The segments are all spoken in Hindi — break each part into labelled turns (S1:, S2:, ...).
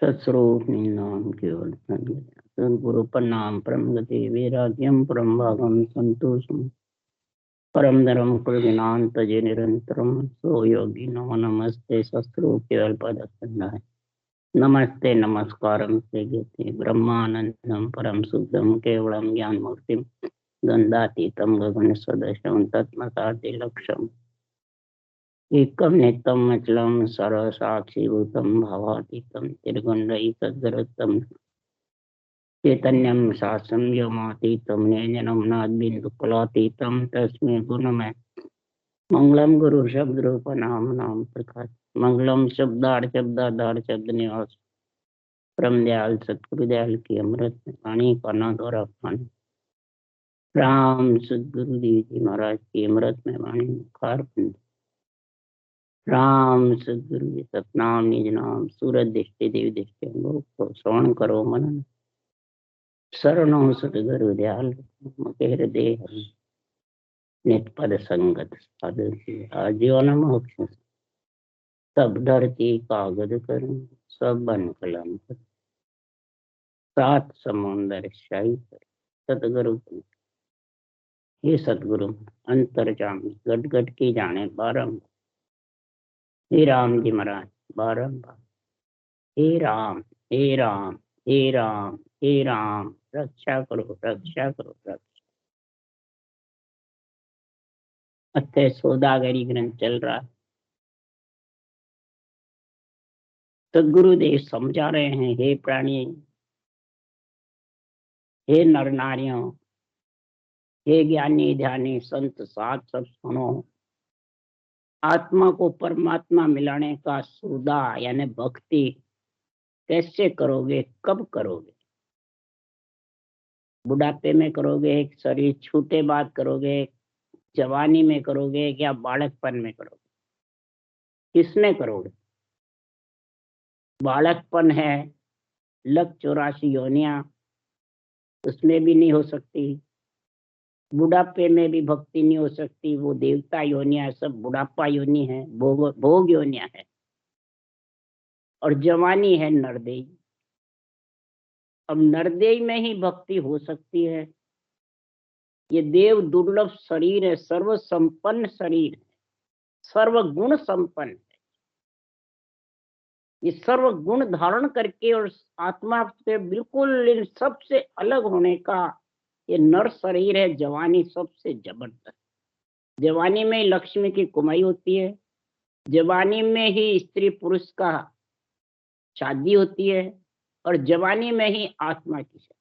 S1: सत्स्वरूप नाम केवल सदगुरु प्रणाम परम गति वैराग्यम परम भागम संतोषम परम धर्म कुल ज्ञान तजे निरंतरम सो योगी नमो नमस्ते सत्स्वरूप केवल पद नमस्ते नमस्कारम से गति ब्रह्मानंदम परम शुद्धम केवलम ज्ञान मूर्तिम गंधातीतम गगन सदृशम तत्मसाति लक्ष्यम एकम नित्यम अचलम सर्व साक्षीभूतम भावातीतम त्रिगुण्डई सद्गुरुतम चैतन्यम शासम योमातीतम निरंजनम नाद्बिन्दुकुलातीतम तस्मै गुणमय मंगलम गुरु शब्द रूप नाम नाम प्रकाश मंगलम शब्दार्थ शब्द निवास परम दयाल सतगुरु दयाल की अमृत वाणी करना द्वारा पानी राम सदगुरु देव जी महाराज की अमृत में वाणी मुखार राम सदगुरु जी सतनाम निज नाम सूरत दृष्टि देवी दृष्टि लोक को श्रवण करो मनन शरणों सतगुरु दयाल मुखे हृदय नित पद संगत साधु आजीवन मोक्ष सब धरती कागज करूं सब बन कलम कर सात समुंदर शाही कर सतगुरु हे सतगुरु अंतर्जामी गट गट की जाने बारंबार हे राम जी महाराज बारंबार हे राम हे राम हे राम हे राम रक्षा करो रक्षा करो रक्षा। अत्य सौदागरी ग्रंथ चल रहा है। सदगुरुदेव समझा रहे हैं, हे प्राणी, हे नर नारियों, हे ज्ञानी ध्यानी संत साध सब सुनो। आत्मा को परमात्मा मिलाने का सौदा यानी भक्ति कैसे करोगे, कब करोगे? बुढ़ापे में करोगे, शरीर छूटे बाद करोगे, जवानी में करोगे या बालकपन में करोगे? किसमें करोगे? बालकपन है, लग 84 योनियां, उसमें भी नहीं हो सकती। बुढ़ापे में भी भक्ति नहीं हो सकती, वो देवता योनियां सब बुढ़ापा योनि है, भोग योनियां है। और जवानी है नरदेई। अब नरदेई में ही भक्ति हो सकती है। ये देव दुर्लभ शरीर है, सर्व संपन्न शरीर है, सर्वगुण संपन्न है। ये सर्व गुण धारण करके और आत्मा से बिल्कुल इन सबसे अलग होने का ये नर शरीर है। जवानी सबसे जबरदस्त। जवानी में लक्ष्मी की कुमाई होती है, जवानी में ही स्त्री पुरुष का शादी होती है, और जवानी में ही आत्मा की शादी।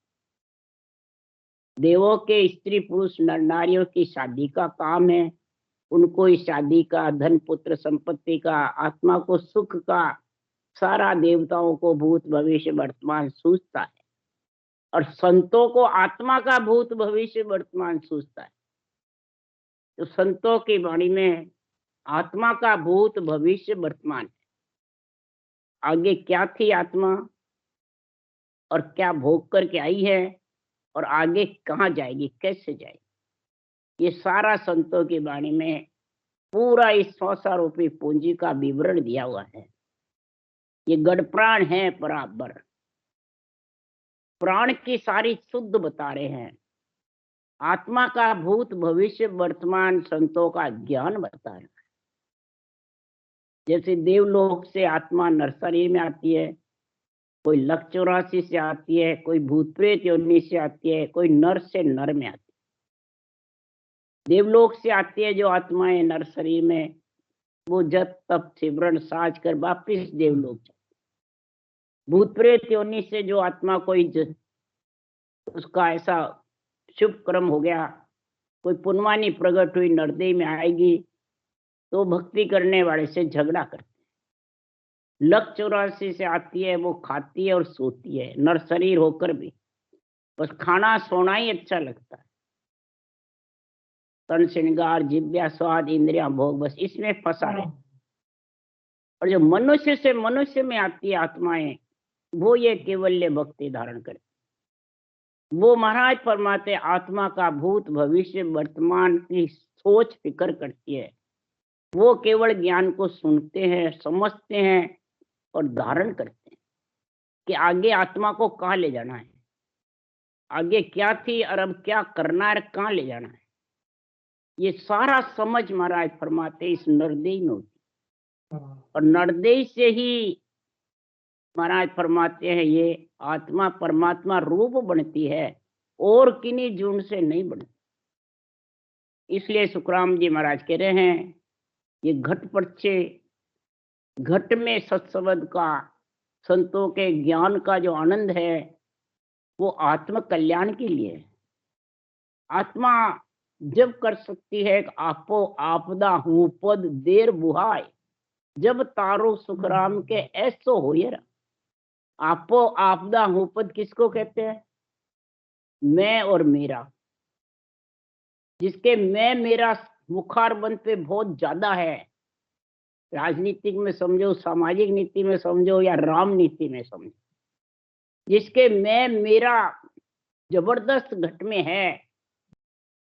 S1: देवों के स्त्री पुरुष नर नारियों की शादी का काम है। उनको इस शादी का, धन पुत्र संपत्ति का, आत्मा को सुख का, सारा देवताओं को भूत भविष्य वर्तमान सूझता है। और संतों को आत्मा का भूत भविष्य वर्तमान सूझता है। तो संतों की वाणी में आत्मा का भूत भविष्य वर्तमान है। आगे क्या थी आत्मा और क्या भोग करके आई है और आगे कहाँ जाएगी, कैसे जाएगी, ये सारा संतों की वाणी में पूरा इस संसारूपी पूंजी का विवरण दिया हुआ है। ये गढ़ प्राण है बराबर, प्राण की सारी शुद्ध बता रहे हैं। आत्मा का भूत भविष्य वर्तमान संतों का ज्ञान बता रहे हैं। जैसे देवलोक से आत्मा नर शरीर में आती है, कोई लक 84 से आती है, कोई भूत प्रेत योनि से आती है, कोई नर से नर में आती है। देवलोक से आती है जो आत्माएं नर शरीर में, वो जप तप सिमरन साज कर वापिस देवलोक जाती। भूत प्रेत योनि से जो आत्मा कोई उसका ऐसा शुभ कर्म हो गया, कोई पुण्यवानी प्रकट हुई, नरदेह में आएगी तो भक्ति करने वाले से झगड़ा करती है। लक 84 से आती है, वो खाती है और सोती है, नर शरीर होकर भी बस खाना सोना ही अच्छा लगता है। तन श्रृंगार जिव्या स्वाद इंद्रिया भोग, बस इसमें फंसा रहे। और जो मनुष्य से मनुष्य में आती है आत्माएं, वो ये केवल्य भक्ति धारण करती। वो महाराज फरमाते आत्मा का भूत भविष्य वर्तमान की सोच फिक्र करती है। वो केवल ज्ञान को सुनते हैं, समझते हैं और धारण करते हैं कि आगे आत्मा को कहाँ ले जाना है, आगे क्या थी और अब क्या करना है, कहाँ ले जाना है। ये सारा समझ महाराज फरमाते इस नरदेह में होती है। और नरदेह से ही महाराज फरमाते हैं ये आत्मा परमात्मा रूप बनती है, और किन्हीं जुन से नहीं बनती। इसलिए सुखराम जी महाराज कह रहे हैं ये घट परचे, घट में सत्संग का, संतों के ज्ञान का जो आनंद है वो आत्म कल्याण के लिए है। आत्मा जब कर सकती है कि आपो आपदा हूँ पद देर बुहाय, जब तारो सुखराम के ऐसो हो ये आपो आपदा हूँ पद किसको कहते हैं? मैं और मेरा। जिसके मैं मेरा मुखारबंद पे बहुत ज्यादा है, राजनीतिक में समझो, सामाजिक नीति में समझो या राम नीति में समझो, जिसके मैं मेरा जबरदस्त घट में है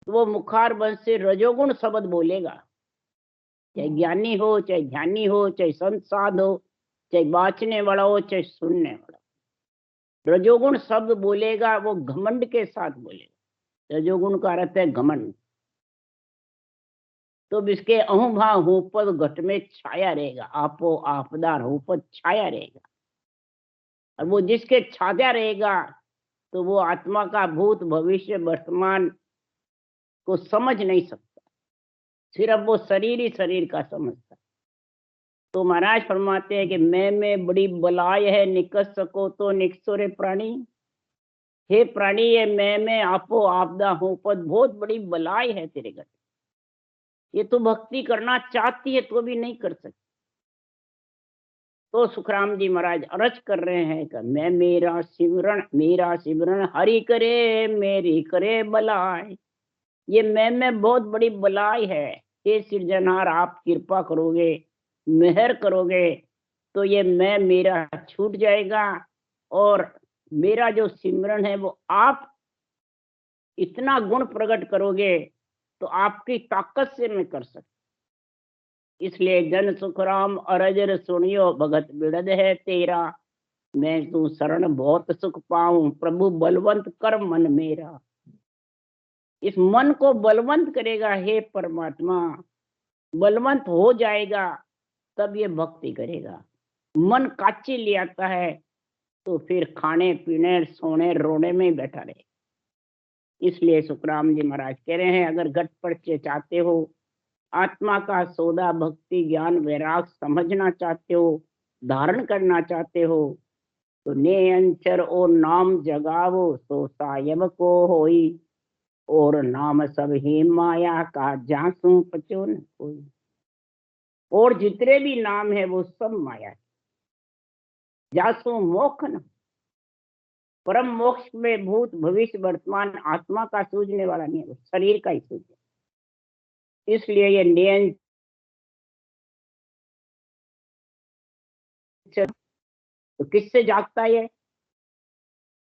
S1: तो वो मुखारबंद से रजोगुण शब्द बोलेगा, चाहे ज्ञानी हो, चाहे ध्यानी हो, चाहे संत साध हो, चाहे बाँचने वाला हो, चाहे सुनने वाला। रजोगुण शब्द बोलेगा, वो घमंड के साथ बोलेगा। रजोगुण का अर्थ है घमंड। तो इसके अहुभा हुपद घट में छाया रहेगा, आपो आपदार हुपद छाया रहेगा। और वो जिसके छाया रहेगा तो वो आत्मा का भूत भविष्य वर्तमान को समझ नहीं सकता, सिर्फ वो शरीर ही शरीर का समझता। तो महाराज फरमाते हैं कि मैं में बड़ी बलाय है, निकल सको तो निकसो प्राणी। हे प्राणी, ये मैं में आपो आपदा हूँ पद बहुत बड़ी बलाय है तेरे घर। ये तो भक्ति करना चाहती है तो भी नहीं कर सकती। तो सुखराम जी महाराज अर्ज कर रहे हैं कि मैं मेरा सिमरन हरि करे, मेरी करे बलाय। ये मैं में बहुत बड़ी बलाय है। ये सिरजनहार आप कृपा करोगे, मेहर करोगे तो ये मैं मेरा छूट जाएगा, और मेरा जो सिमरन है वो आप इतना गुण प्रकट करोगे तो आपकी ताकत से मैं कर सकता। इसलिए जन सुखराम अरजर सुनियो, भगत बिड़द है तेरा। मैं तू शरण बहुत सुख पाऊं, प्रभु बलवंत कर मन मेरा। इस मन को बलवंत करेगा हे परमात्मा, बलवंत हो जाएगा तब ये भक्ति करेगा। मन काची ले आता है तो फिर खाने पीने सोने रोने में ही बैठा रहे। इसलिए सुखराम जी महाराज कह रहे हैं अगर घट परचे चाहते हो, आत्मा का सौदा भक्ति ज्ञान वैराग समझना चाहते हो, धारण करना चाहते हो, तो ने अंचर और नाम जगावो, सो सायब को होई। और नाम सब ही माया का, जासू पचो न कोई। और जितने भी नाम है वो सब माया है। जासू मोक्ष न, परम मोक्ष में भूत भविष्य वर्तमान आत्मा का सूझने वाला नहीं है, शरीर का ही सूझे। इसलिए ये नियंत्रण तो किससे जागता है? ये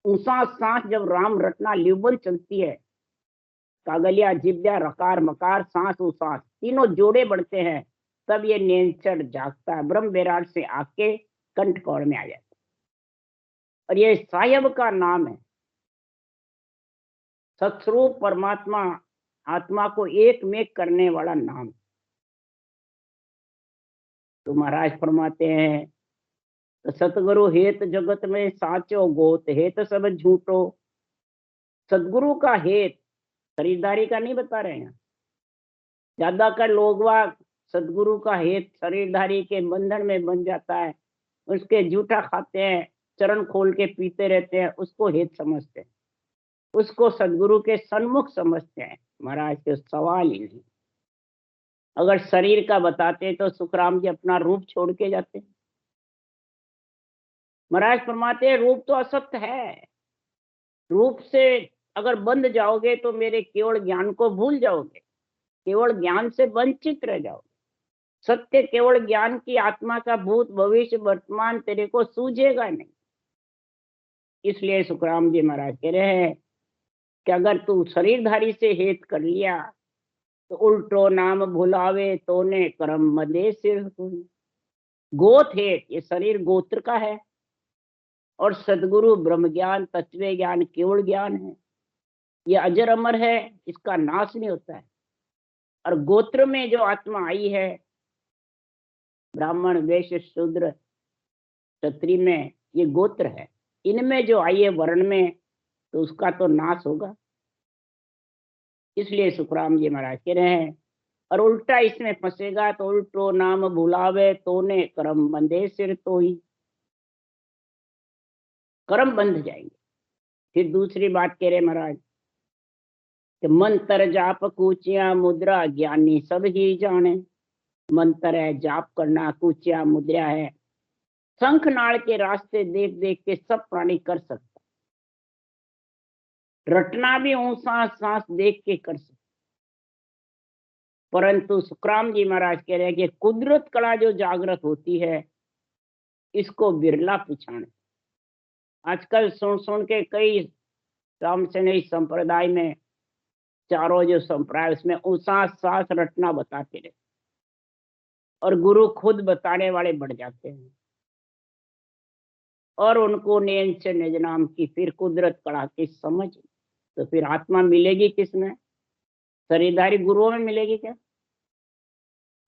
S1: ऊंसा सांस जब राम रटना लिबन चलती है, कागलिया जिब्या रकार मकार सांस उसास तीनों जोड़े बढ़ते हैं, तब ये नियंत्रण जागता है, ब्रह्म बैराग से आके कंठ कौर में आ जाता है। और ये सायब का नाम है, सत्स्वरूप परमात्मा आत्मा को एक में करने वाला नाम। तो महाराज फरमाते हैं तो सतगुरु हेत जगत में साचो गोत, हेत सब झूठो। सदगुरु का हेत खरीदारी का नहीं बता रहे हैं। ज्यादातर लोग सदगुरु का हेत शरीरधारी के बंधन में बन जाता है, उसके जूठा खाते हैं, चरण खोल के पीते रहते हैं, उसको हेत समझते हैं, उसको सदगुरु के सन्मुख समझते हैं। महाराज के सवाल ही नहीं। अगर शरीर का बताते तो सुखराम जी अपना रूप छोड़ के जाते। महाराज फरमाते हैं रूप तो असत्य है, रूप से अगर बंध जाओगे तो मेरे केवल ज्ञान को भूल जाओगे, केवल ज्ञान से वंचित रह जाओगे। सत्य केवल ज्ञान की आत्मा का भूत भविष्य वर्तमान तेरे को सूझेगा नहीं। इसलिए सुखराम जी महाराज कह रहे हैं कि अगर तू शरीरधारी से हेत कर लिया तो उल्टो नाम भुलावे तोने कर्म मदे सिर हुई। गोत है, ये शरीर गोत्र का है, और सदगुरु ब्रह्म ज्ञान, तत्व ज्ञान, केवल ज्ञान है। ये अजर अमर है, इसका नाश नहीं होता है। और गोत्र में जो आत्मा आई है, ब्राह्मण, वैश्य, शूद्र, क्षत्रिय में, ये गोत्र है। इनमें जो आई है वर्ण में, तो उसका तो नाश होगा। इसलिए सुखराम जी महाराज कह रहे हैं, और उल्टा इसमें फंसेगा तो उल्टो नाम भुलावे तोने कर्म बंधे सिर तो ही, कर्म बंध जाएंगे। फिर दूसरी बात कह रहे महाराज कि मंत्र जाप कूचिया मुद्रा ज्ञानी सब ही जाने। मंत्र है, जाप करना, कूचिया मुद्रा है, शंख नाड़ के रास्ते देख देख के सब प्राणी कर सकता। रटना भी ऊंसा सांस देख के कर सकता। परंतु सुखराम जी महाराज कह रहे हैं कि कुदरत कला जो जागृत होती है, इसको बिरला पिछाड़। आजकल सुन सुन के कई रामसेनी संप्रदाय में, चारों जो संप्रदाय, उसमें ऊंसा सांस रटना बताते रहे, और गुरु खुद बताने वाले बढ़ जाते हैं, और उनको नैन से निज नाम की फिर कुदरत कला की समझ। तो फिर आत्मा मिलेगी किसमें? शरीरधारी गुरुओं में मिलेगी क्या?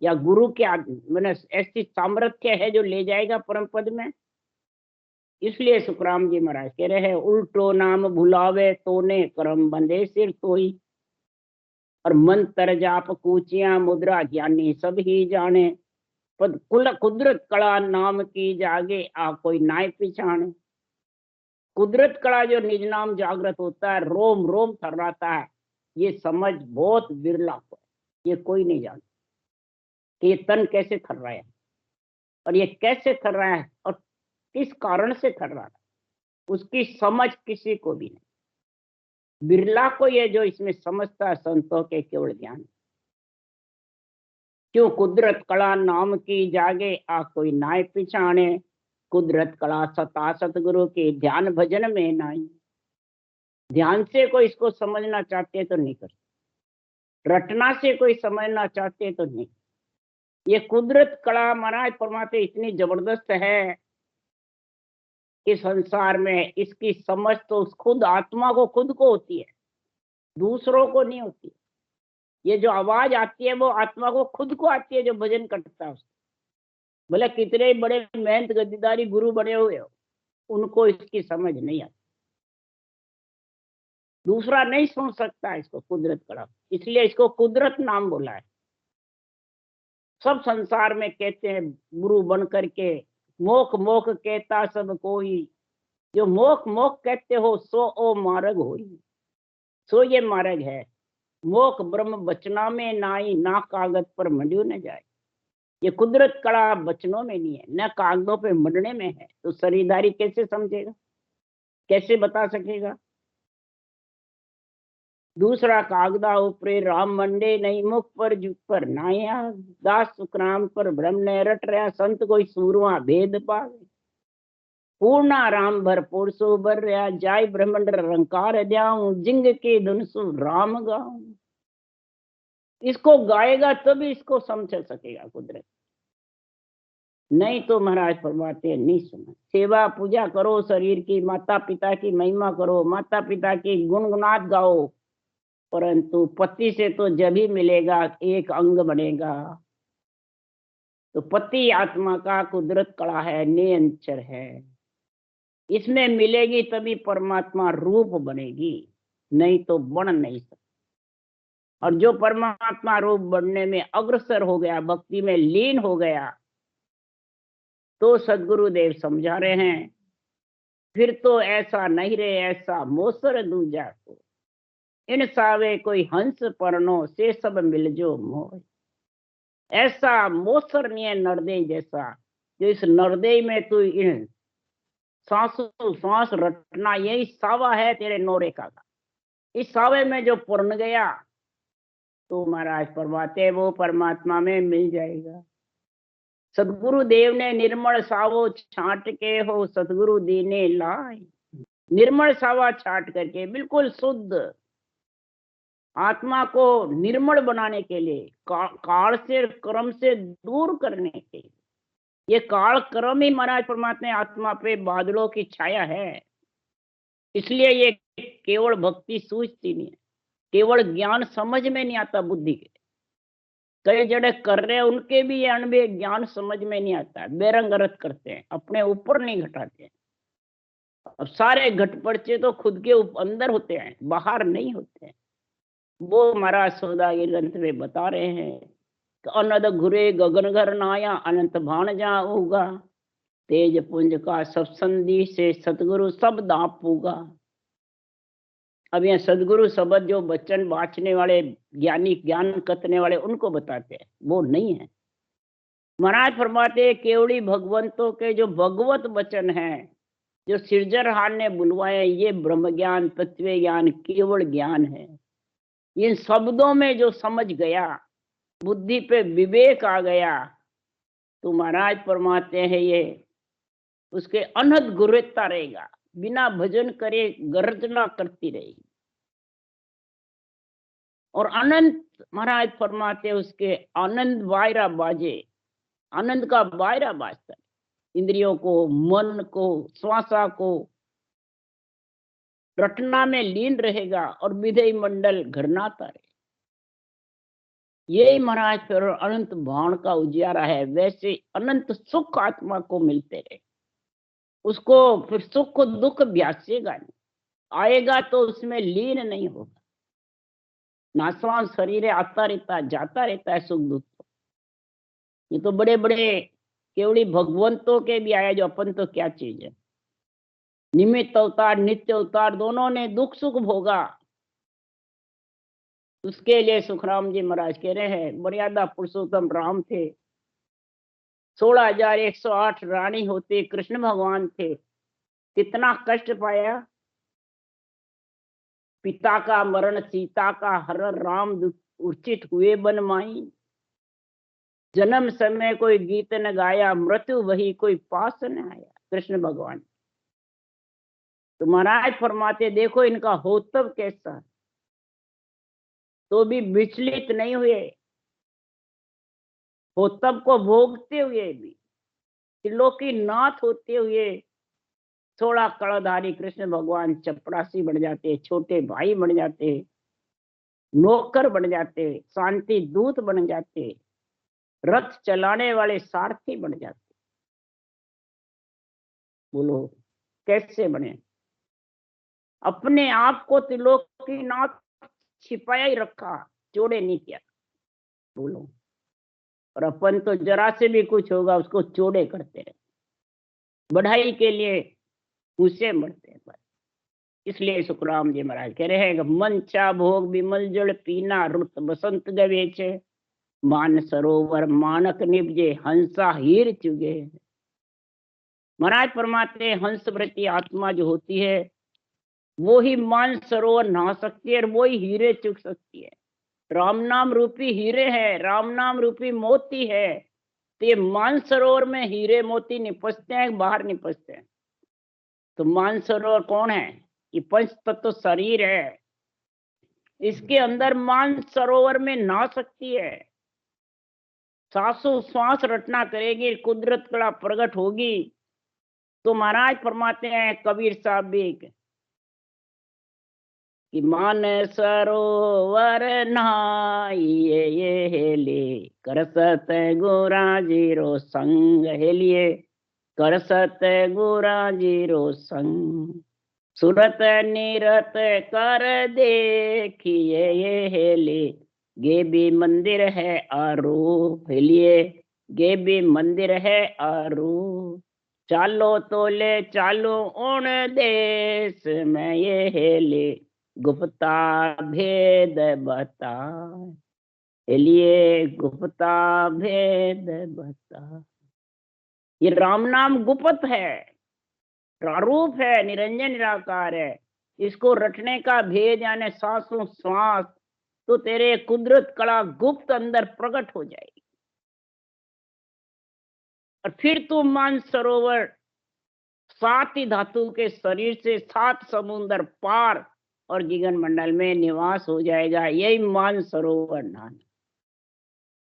S1: या गुरु के मैंने ऐसी सामर्थ्य है जो ले जाएगा परम पद में? इसलिए सुखराम जी महाराज कह रहे हैं, उल्टो नाम भुलावे तोने कर्म बंधे सिर तोई, और मंत्र जाप कूचिया मुद्रा ज्ञानी सब ही जाने। पद कुल कुदरत कला नाम की जागे आ कोई नाय पिछाने। कुदरत कला जो निज नाम जागृत होता है, रोम रोम थर्राता है, ये समझ बहुत बिरला है। ये कोई नहीं जानता कि ये तन कैसे थर रहा है, और ये कैसे थर रहा है, और किस कारण से थर रहा है, उसकी समझ किसी को भी नहीं। बिरला को ये जो इसमें समझता है, संतों के केवल ज्ञान। क्यों? कुदरत कला नाम की जागे आ कोई नाय पिछाने। कुदरत कला सता सतगुरु के ध्यान भजन में नाई। ध्यान से कोई इसको समझना चाहते तो नहीं कर, रटना से कोई समझना चाहते तो नहीं। ये कुदरत कला महाराज परमात्मा इतनी जबरदस्त है कि संसार में इसकी समझ तो खुद आत्मा को खुद को होती है, दूसरों को नहीं होती। ये जो आवाज आती है वो आत्मा को खुद को आती है, जो भजन करता है उसको। भले कितने बड़े मेहनत गद्दीदारी गुरु बने हुए हो, उनको इसकी समझ नहीं आती। दूसरा नहीं सुन सकता इसको, कुदरत कला। इसलिए इसको कुदरत नाम बोला है। सब संसार में कहते हैं गुरु बन करके, मोख मोख कहता सब कोई। जो मोख मोख कहते हो सो ओ मार्ग होई। सो ये मार्ग है। मोख ब्रह्म बचना में नाई, ना कागज पर मंड्यू न जाए। ये कुदरत कला बचनों में नहीं है, न कागजों पे मंडने में है। तो शरीरधारी कैसे समझेगा, कैसे बता सकेगा? दूसरा कागदा ऊपरे राम मंडे नहीं, मुख पर जुग पर नाया। दास सुखराम पर ब्रह्म ने रट रहा, संत कोई सूरवा भेद पावे। पूर्णा राम भरपूर सो बर रहा, जाय ब्रह्मंड रंकार द्याऊं, जिंग के धुन सु राम गाऊं। इसको गाएगा तभी इसको समझ सकेगा कुदरत, नहीं तो महाराज फरमाते नहीं सुना। सेवा पूजा करो शरीर की, माता पिता की महिमा करो, माता पिता की गुणगुनात गाओ, परंतु पति से तो जब ही मिलेगा एक अंग बनेगा। तो पति आत्मा का कुदरत कला है, नियंचर है, इसमें मिलेगी तभी परमात्मा रूप बनेगी, नहीं तो बन नहीं सकती। और जो परमात्मा रूप बनने में अग्रसर हो गया, भक्ति में लीन हो गया, तो सदगुरुदेव समझा रहे हैं, फिर तो ऐसा नहीं रहे ऐसा मोसर दूजा को। इन सावे कोई हंस परनो से सब मिल जो मोह। ऐसा मोसर नहीं है नरदेय जैसा, जो इस नरदेय में तू इन सांसों सांस रटना, यही सावा है तेरे नौरे का। इस सावे में जो पूर्ण गया तो महाराज परमात्मा वो परमात्मा में मिल जाएगा। सदगुरु देव ने निर्मल सावो छाट के हो, सदगुरु दीने लाए। निर्मल सावा छाट करके बिल्कुल शुद्ध आत्मा को निर्मल बनाने के लिए, काल से कर्म से दूर करने के लिए। ये काल कर्म ही महाराज परमात्मा आत्मा पे बादलों की छाया है। इसलिए ये केवल भक्ति सूझती नहीं है, केवल ज्ञान समझ में नहीं आता बुद्धि के। कई जड़े कर रहे हैं उनके भी ये अनुभव ज्ञान समझ में नहीं आता है, बेरंग अर्थ करते हैं, अपने ऊपर नहीं घटाते हैं। अब सारे घट पर्चे तो खुद के अंदर होते हैं, बाहर नहीं होते हैं। वो महाराज सौदागर ग्रंथ में बता रहे हैं कि अनद घुरे गगन घर नाया अनंत भाण जा होगा, तेज पुंज का सब संधि से सतगुरु सब दाप होगा। अब यहाँ सदगुरु शब्द जो बच्चन बांचने वाले ज्ञानी ज्ञान कतने वाले उनको बताते हैं, वो नहीं है। महाराज फरमाते केवड़ी भगवंतों के जो भगवत वचन हैं, जो सिरजरहार ने बुलवाए, ये ब्रह्म ज्ञान तत्व ज्ञान केवल ज्ञान है। इन शब्दों में जो समझ गया, बुद्धि पे विवेक आ गया, तो महाराज फरमाते हैं ये उसके अनहद गुरुता रहेगा, बिना भजन करे गर्जना करती रहेगी। और अनंत महाराज फरमाते उसके आनंद वायरा बाजे, आनंद का वायरा बाजता है, इंद्रियों को, मन को, श्वासा को रटना में लीन रहेगा और विधेय मंडल घरनाता रहे। यही महाराज फिर अनंत भाण का उजियारा है। वैसे अनंत सुख आत्मा को मिलते रहे, उसको फिर सुख दुख ब्यासेगा नहीं, आएगा तो उसमें लीन नहीं होगा। नासवान शरीर आता रहता जाता रहता है सुख दुख। ये तो बड़े बड़े केवड़ी भगवंतों के भी आया, जो अपन तो क्या चीज है। निमित्त अवतार नित्य अवतार दोनों ने दुख सुख भोगा। उसके लिए सुखराम जी महाराज कह रहे हैं मर्यादा पुरुषोत्तम राम थे, 16,108 रानी होते कृष्ण भगवान थे, कितना कष्ट पाया। पिता का मरण सीता का हरण राम उचित हुए बन माई, जन्म समय कोई गीत न गाया, मृत्यु वही कोई पास न आया। कृष्ण भगवान तो महाराज फरमाते देखो इनका होतब कैसा, तो भी विचलित नहीं हुए, होतब को भोगते हुए भी, त्रिलोकी नाथ होते हुए 16 कड़ाधारी कृष्ण भगवान चपरासी बन जाते, छोटे भाई बन जाते, नौकर बन जाते, शांति दूत बन जाते, रथ चलाने वाले सारथी बन जाते। बोलो कैसे बने? अपने आप को त्रिलोकी नाथ छिपाया ही रखा, जोड़े नहीं किया। बोलो, और अपन तो जरा से भी कुछ होगा उसको चोड़े करते रहे, बढ़ाई के लिए उसे मरते हैं। इसलिए सुखराम जी महाराज कह रहे हैं मन चा भोग विमल जल पीना, रुत बसंत गवेचे, मान सरोवर मानक निपजे, हंसा हीर चुगे। महाराज परमात्मा हंस व्रती आत्मा जो होती है वो ही मान सरोवर नहा सकती है और वो ही हीरे चुग सकती है। राम नाम रूपी हीरे है, राम नाम रूपी मोती है। तो ये मान सरोवर में हीरे मोती निपसते हैं, बाहर निपसते हैं। तो मान सरोवर कौन है? ये पंच तत्व शरीर है, इसके अंदर मान सरोवर में नहा सकती है। सांसों श्वास रटना करेगी, कुदरत कला प्रकट होगी। तो महाराज फरमाते हैं कबीर साहब भी कि मान सरोवर नहाइए ये हेले, करसत गोरा जीरो संग हेलिए, करसत गोरा जीरो संग, सुरत निरत कर देखिए ये हेले, गे भी मंदिर है आरूप हेलिए, गे भी मंदिर है आरूप, चालो तोले चालो उन देश में ये हेले, गुप्ता भेद बता हेलिए, गुप्ता भेद बता। ये राम नाम गुप्त है, प्रारूप है, निरंजन निराकार है। इसको रटने का भेद यानी सांसों श्वास तो तेरे कुदरत कला गुप्त अंदर प्रकट हो जाएगी। और फिर तू मान सरोवर 7 ही धातु के शरीर से 7 समुंदर पार और गगन मंडल में निवास हो जाएगा। यही मान सरोवर नहाना।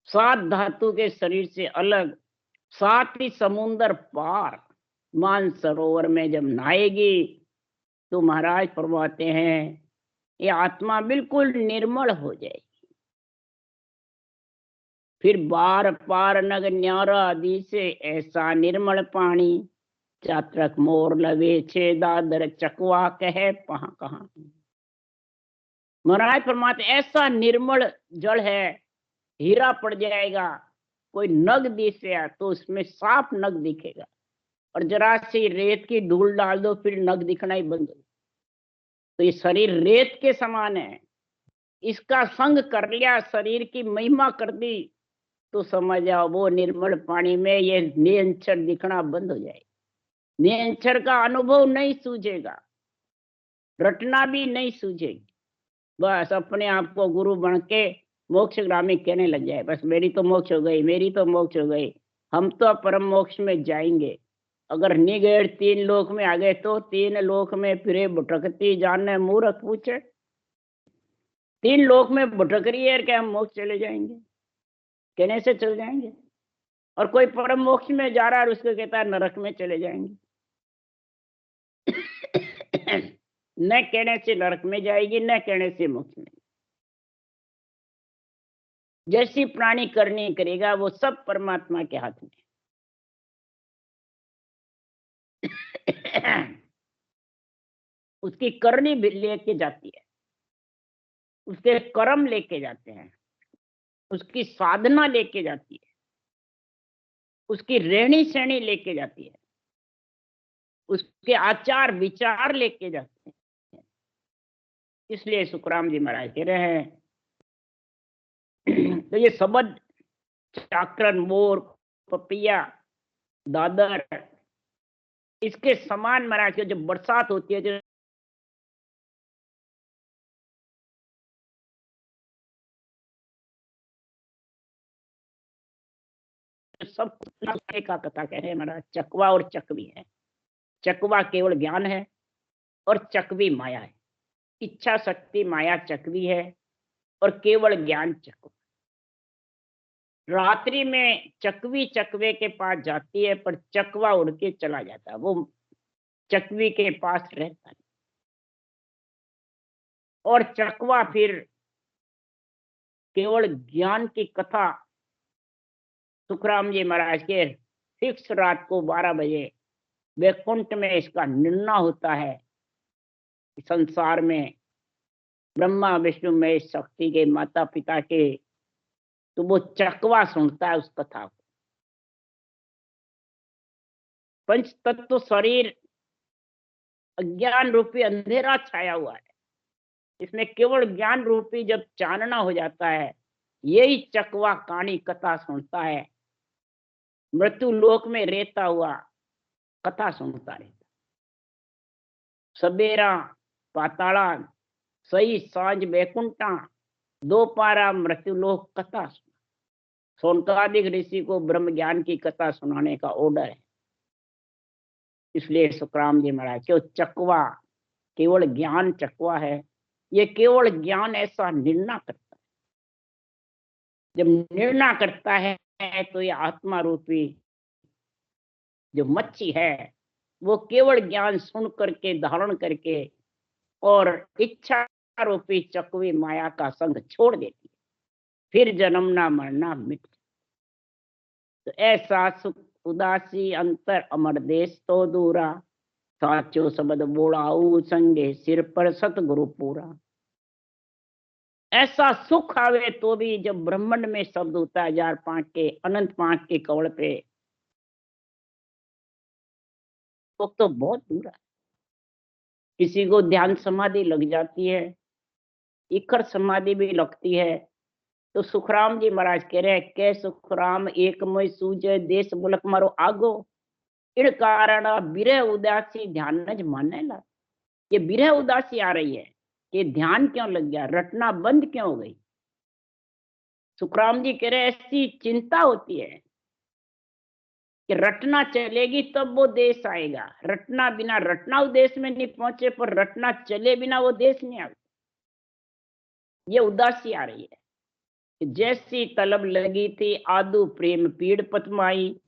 S1: 7 धातु के शरीर से अलग, 7 ही समुंदर पार मान सरोवर में जब नहाएगी तो महाराज फरमाते हैं ये आत्मा बिल्कुल निर्मल हो जाएगी। फिर बार पार नग न्यारा आदि से ऐसा निर्मल पानी, चात्रक मोर लवे छे दादर चकवा कहे पहा कहा। महाराज फरमाते ऐसा निर्मल जल है, हीरा पड़ जाएगा। कोई नग दिखे तो उसमें साफ नग दिखेगा, और जरा सी रेत की धूल डाल दो फिर नग दिखना ही बंद हो। तो ये शरीर रेत के समान है, इसका संग कर लिया, शरीर की महिमा कर दी, तो समझ जाओ वो निर्मल पानी में ये निरंतर दिखना बंद हो जाएगा। निरंतर का अनुभव नहीं सूझेगा, रटना भी नहीं सूझेगी। बस अपने आप को गुरु बन के मोक्षगामी कहने लग जाए, बस मेरी तो मोक्ष हो गई, मेरी तो मोक्ष हो गई, हम तो परम मोक्ष में जाएंगे। अगर नहीं गए 3 लोक में आ गए तो 3 लोक में फिरे भटकती जाने मूर्ख पूछे। 3 लोक में भटक रही है क्या हम मोक्ष चले जाएंगे? कहने से चल जाएंगे। और कोई परम मोक्ष में जा रहा है और उसको कहता है नरक में चले जाएंगे। न कहने से नरक में जाएगी, न कहने से मोक्ष में। जैसी प्राणी करनी करेगा वो सब परमात्मा के हाथ में। उसकी करनी भी लेके जाती है, उसके कर्म लेके जाते हैं, उसकी साधना लेके जाती है, उसकी रहनी सहनी लेके जाती है, उसके आचार विचार लेके जाते हैं। इसलिए सुखराम जी महाराज कह रहे हैं तो ये सबद, चाकरन, मोर, पपिया, दादर, इसके समान महाराज के जब बरसात होती है, जो सब का कथा कह रहे हैं महाराज। चकवा और चकवी है। चकवा केवल ज्ञान है और चकवी माया है। इच्छा शक्ति माया चकवी है और केवल ज्ञान चकवा। रात्रि में चकवी चकवे के पास जाती है पर चकवा उड़ के चला जाता है, वो चकवी के पास रहता है। और चकवा फिर केवल ज्ञान की कथा सुखराम जी महाराज के फिक्स रात को 12 बजे वैकुंठ में इसका निर्णय होता है। संसार में ब्रह्मा विष्णु महेश शक्ति के माता पिता के, तो वो चकवा सुनता है उस कथा को। पंच तत्व शरीर अज्ञान रूपी अंधेरा छाया हुआ है, इसमें केवल ज्ञान रूपी जब चानना हो जाता है, यही चकवा कहानी कथा सुनता है। मृत्यु लोक में रहता हुआ कथा सुनता रहता। सबेरा पाताला, सही सांझ वैकुंठा, दोपारा मृत्यु लोक कथा। सोनकादिक ऋषि को ब्रह्म ज्ञान की कथा सुनाने का ऑर्डर है। इसलिए सुखराम जी महाराज क्यों चकवा केवल ज्ञान चकवा है। ये केवल ज्ञान ऐसा निर्णय करता है। जब निर्णय करता है तो ये आत्मा रूपी जो मच्छी है वो केवल ज्ञान सुन करके धारण करके और इच्छा रूपी चकवी माया का संग छोड़ देती है, फिर जन्मना मरना मिट। तो ऐसा सुख उदासी अंतर अमर देश तो दूरा, साचो शब्द बोलाऊ संगे सिर पर सतगुरु पूरा। ऐसा सुख आवे तो भी जब ब्रह्मांड में शब्द होता है 1005 के अनंत 5 के कवल पे, तो बहुत दूर है। किसी को ध्यान समाधि लग जाती है, इखर समाधि भी लगती है। तो सुखराम जी महाराज कह रहे हैं के सुखराम एक मोय सूझे देश मुल्क मारो आगो, इन कारण बिरह उदासी ध्यान न माने ला। ये बिरह उदासी आ रही है कि ध्यान क्यों लग गया, रटना बंद क्यों हो गई। सुखराम जी कह रहे ऐसी चिंता होती है कि रटना चलेगी तब वो देश आएगा। रटना बिना, रटना उद्देश में नहीं पहुंचे पर रटना चले बिना वो देश नहीं आएगा। ये उदासी आ रही है। जैसी तलब लगी थी आदू प्रेम पीड़ पतमाई,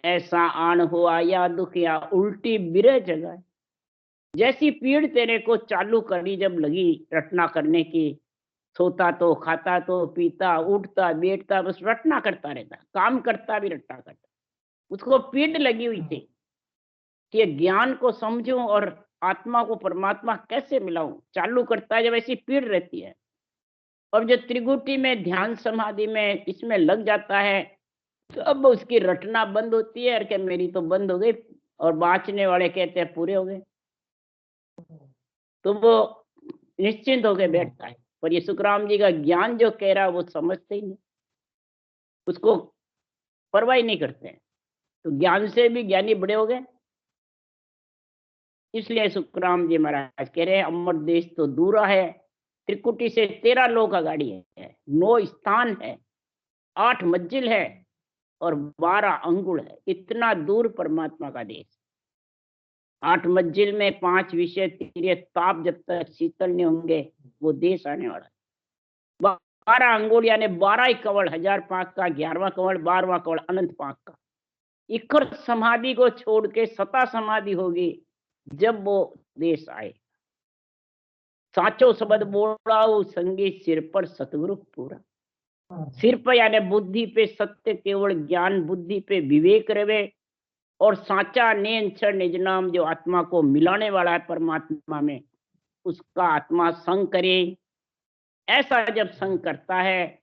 S1: ऐसा आन हुआ या दुख या उल्टी बिरह जगह। जैसी पीड़ तेरे को चालू करी जब लगी रटना करने की, सोता तो खाता तो पीता उठता बैठता बस रटना करता रहता, काम करता भी रटना करता। उसको पीड़ लगी हुई थी कि ज्ञान को समझूं और आत्मा को परमात्मा कैसे मिलाऊं। चालू करता है जब ऐसी पीड़ रहती है। और जो त्रिगुटी में ध्यान समाधि में इसमें लग जाता है तो अब उसकी रटना बंद होती है और क्या मेरी तो बंद हो गई, और बाँचने वाले कहते हैं पूरे हो गए। तो वो निश्चिंत होकर बैठता है। पर ये सुखराम जी का ज्ञान जो कह रहा है वो समझते ही नहीं, उसको परवाह ही नहीं करते हैं। तो ज्ञान से भी ज्ञानी बड़े हो गए। इसलिए सुखराम जी महाराज कह रहे हैं अमर देश तो दूरा है, त्रिकुटी से 13 लोक अगाड़ी है, 9 स्थान है, 8 मंजिल है और 12 अंगुल है। इतना दूर परमात्मा का देश। 8 मंजिल में 5 विषय तीर्थ ताप जब तक शीतल नहीं होंगे वो देश आने वाला है। 12 अंगुल यानी 12 ही कवड़, 1000 पाक का 11वां कवड़, 12वां कवड़ अनंत पाक का। इखर समाधि को छोड़ के सता समाधि होगी जब वो देश आए। साचो शब्द बोलाओ संगीत सिर पर सतगुरु पूरा। सिर पर यानी बुद्धि पे सत्य केवल ज्ञान, बुद्धि पे विवेक रहे और साचा नेंचर निज नाम जो आत्मा को मिलाने वाला है परमात्मा में, उसका आत्मा संग करे। ऐसा जब संग करता है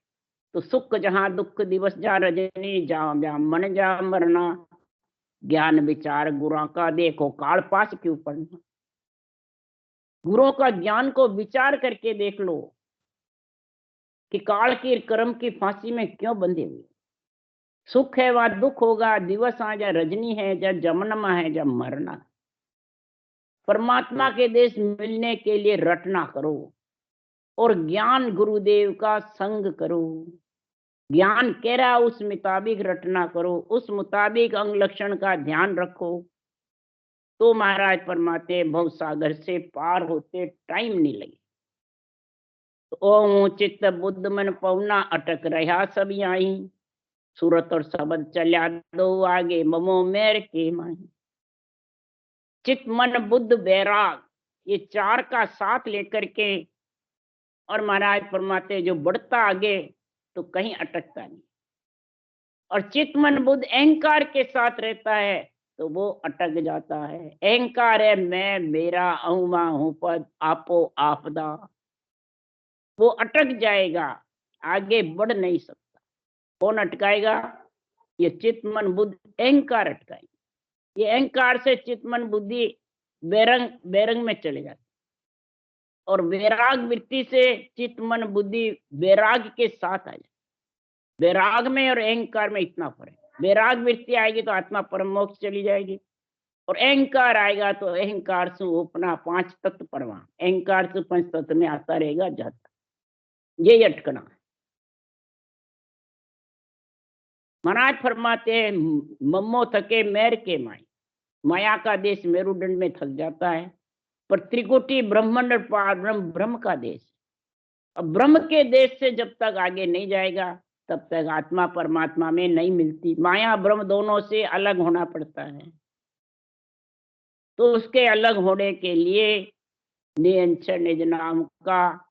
S1: तो सुख जहां दुख दिवस जा रजनी, जा मन जा मरना, ज्ञान विचार गुरु का देखो काल पास क्यों पढ़ना। गुरु का ज्ञान को विचार करके देख लो कि काल की कर्म की फांसी में क्यों बंधे हुए। सुख है वहां दुख होगा, दिवस आ जा रजनी है, जब जमनमा है, जब मरना। परमात्मा के देश मिलने के लिए रटना करो और ज्ञान गुरुदेव का संग करो। ज्ञान कह रहा उस मुताबिक रटना करो, उस मुताबिक अंग लक्षण का ध्यान रखो, तो महाराज परमाते भव सागर से पार होते टाइम नहीं लगे। तो ओम चित्त बुद्ध मन पवना अटक रहा सब यहीं, सूरत और शब्द चल्या दो आगे ममो मेर के माही। चित्त मन बुद्ध बैराग ये 4 का साथ लेकर के और महाराज परमाते जो बढ़ता आगे तो कहीं अटकता नहीं। और चित्त मन बुद्ध अहंकार के साथ रहता है तो वो अटक जाता है। अहंकार है मैं मेरा अहुमा हूं पद आपो आपदा, वो अटक जाएगा, आगे बढ़ नहीं सकता। कौन अटकाएगा? ये चित्त मन बुद्ध अहंकार अटकाएंगे। ये अहंकार से चित्त मन बुद्धि बेरंग बेरंग में चले जाते और वैराग वृत्ति से चित्त मन बुद्धि वैराग के साथ आ जाए। वैराग में और अहंकार में इतना फर्क। वैराग वृत्ति आएगी तो आत्मा परम मोक्ष चली जाएगी और अहंकार आएगा तो अहंकार से अपना 5 तत्व परवान, अहंकार से 5 तत्व में आता रहेगा जाता। ये अटकना है। महाराज फरमाते हैं मम्मो थके मैर के माई। माया का देश मेरुदंड में थक जाता है पर त्रिकुटी ब्रह्मांड पार ब्रह्म ब्रह्म का देश। अब ब्रह्म के देश से जब तक आगे नहीं जाएगा तब तक आत्मा परमात्मा में नहीं मिलती। माया ब्रह्म दोनों से अलग होना पड़ता है। तो उसके अलग होने के लिए निरंतर निज नाम का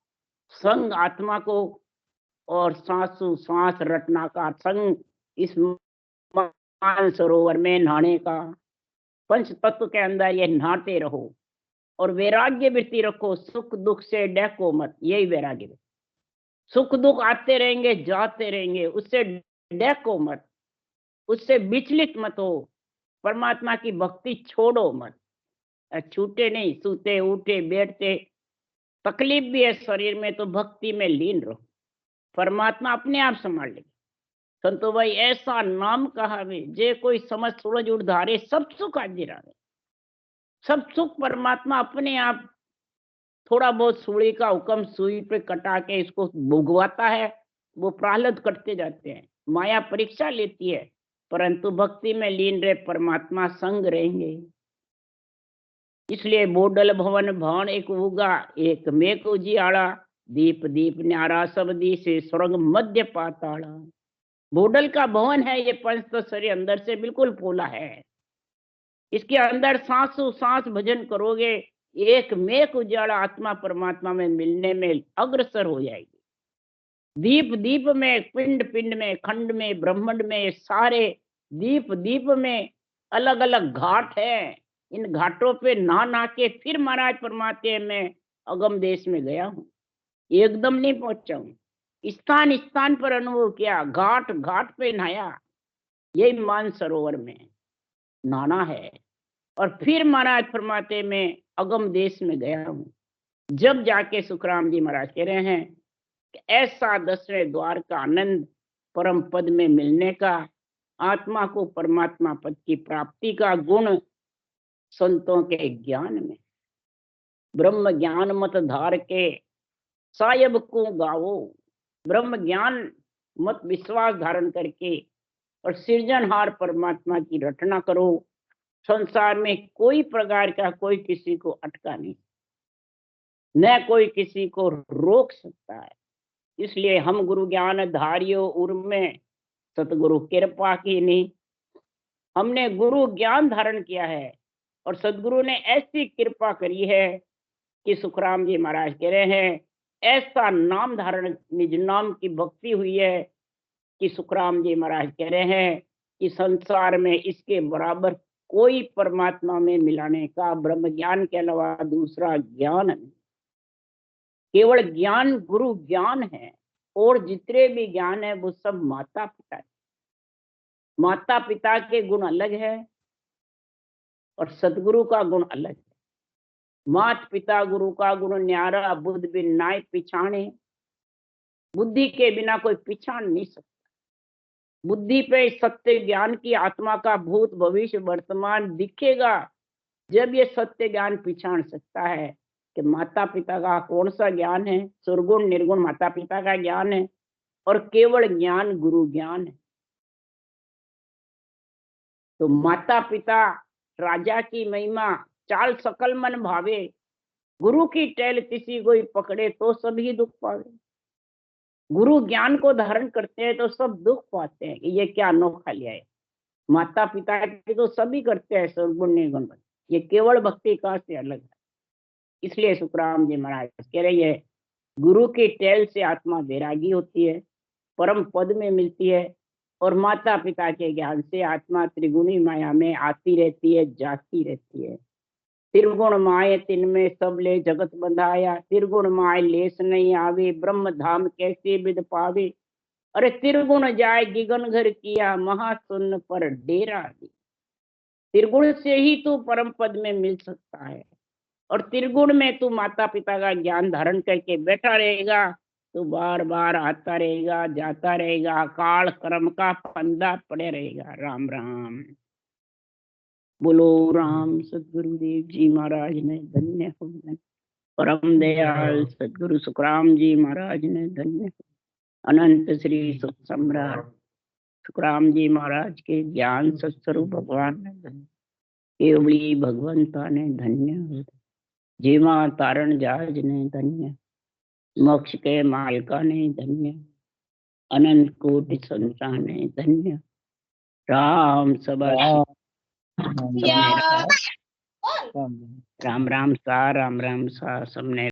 S1: संग आत्मा को और सांसों सांस रटना का संग, इस मान सरोवर में नहाने का, पंच तत्व के अंदर ये नहाते रहो और वैराग्य वृत्ति रखो। सुख दुख से डको मत, यही वैराग्य। सुख दुख आते रहेंगे जाते रहेंगे, उससे डको मत, उससे विचलित मत हो। परमात्मा की भक्ति छोड़ो मत। छूटे नहीं, सूते उठे बैठते तकलीफ भी है शरीर में तो भक्ति में लीन रहो, परमात्मा अपने आप संभाल लेगा। संतो भाई ऐसा नाम कहावे जे कोई समझ सूरज उधारे, सब सुख हाजिर आवे। सब सुख परमात्मा अपने आप थोड़ा बहुत सुई का हुक्म सुई पे कटा के इसको भुगवाता है, वो प्रहलाद कटते जाते हैं। माया परीक्षा लेती है, परंतु भक्ति में लीन रहे परमात्मा संग रहेंगे। इसलिए बोडल भवन भवन एक उगा, एक मेक उजियाड़ा, दीप दीप न्यारा सब दिसे स्वर्ग मध्य पाताड़ा। बोडल का भवन है ये पंचतत्व अंदर से बिल्कुल पोला है। इसके अंदर सांसों सांस भजन करोगे, एक मेक उजाड़ा आत्मा परमात्मा में मिलने में अग्रसर हो जाएगी। दीप दीप में, पिंड पिंड में, खंड में, ब्रह्मांड में, सारे दीप दीप में अलग अलग घाट है। इन घाटों पे नहा नहा के फिर महाराज परमात्मा में अगम देश में गया हूँ, एकदम नहीं पहुंचा हूँ। स्थान स्थान पर अनुभव किया, घाट घाट पे नहाया, यही मानसरोवर में नहाना है। और फिर महाराज फरमाते में अगम देश में गया हूँ। जब जाके सुखराम जी महाराज कह रहे हैं कि ऐसा 10वें द्वार का आनंद परम पद में मिलने का, आत्मा को परमात्मा पद की प्राप्ति का गुण संतों के ज्ञान में। ब्रह्म ज्ञान मत धार के सायब को गावो, ब्रह्म ज्ञान मत विश्वास धारण करके और सृजनहार परमात्मा की रटना करो। संसार में कोई प्रकार का कोई किसी को अटका नहीं, न कोई किसी को रोक सकता है। इसलिए हम गुरु ज्ञान धारियो उर्म में सतगुरु कृपा की नहीं। हमने गुरु ज्ञान धारण किया है और सदगुरु ने ऐसी कृपा करी है कि सुखराम जी महाराज कह रहे हैं ऐसा नाम धारण, निज नाम की भक्ति हुई है कि सुखराम जी महाराज कह रहे हैं कि संसार में इसके बराबर कोई परमात्मा में मिलाने का ब्रह्म ज्ञान के अलावा दूसरा ज्ञान नहीं। केवल ज्ञान गुरु ज्ञान है, और जितने भी ज्ञान है वो सब माता पिता है। माता पिता के गुण अलग है और सतगुरु का गुण अलग है। मात पिता गुरु का गुण न्यारा, बुद्ध बिन नाय पिछाने। बुद्धि के बिना कोई पिछाड़ नहीं सकता। बुद्धि पे सत्य ज्ञान की आत्मा का भूत भविष्य वर्तमान दिखेगा, जब ये सत्य ज्ञान पिछाड़ सकता है कि माता पिता का कौन सा ज्ञान है। सुरगुण निर्गुण माता पिता का ज्ञान है और केवल ज्ञान गुरु ज्ञान है। तो माता पिता राजा की महिमा चाल सकल मन भावे, गुरु की टहल किसी कोई पकड़े तो सभी दुख पावे। गुरु ज्ञान को धारण करते हैं तो सब दुख पाते हैं कि ये क्या अनोखा लिया है। माता पिता के तो सभी करते हैं सुरगुण निर्गुण, ये केवल भक्ति का से अलग है। इसलिए सुखराम जी महाराज कह रही है गुरु की टहल से आत्मा वैरागी होती है, परम पद में मिलती है, और माता पिता के ज्ञान से आत्मा त्रिगुणी माया में आती रहती है, जाती रहती है। त्रिगुण माय तिन में सब ले जगत बंधाया, त्रिगुण माय लेस नहीं आवे, ब्रह्म धाम कैसे विद पावे। अरे त्रिगुण जाय गिगन घर किया, महाशून्य पर डेरा दी। त्रिगुण से ही तू परम पद में मिल सकता है, और त्रिगुण में तू माता पिता का ज्ञान धारण करके बैठा रहेगा तो बार बार आता रहेगा, जाता रहेगा, काल कर्म का फंदा पड़े रहेगा। राम राम बोलो। राम सदगुरुदेव जी महाराज ने धन्य हो, परम दयाल सदगुरु सुखराम जी महाराज ने धन्य हो। अनंत श्री सुख सम्राट सुखराम जी महाराज के ज्ञान सत्स्वरूप भगवान ने धन्य, केवली भगवंता ने धन्य हो, जीवा तारण जहाज ने धन्य, मोक्ष के मालिका ने धन्य, अनंत कोटि संतान ने धन्य। राम सभा राम राम सा, राम राम सा सबने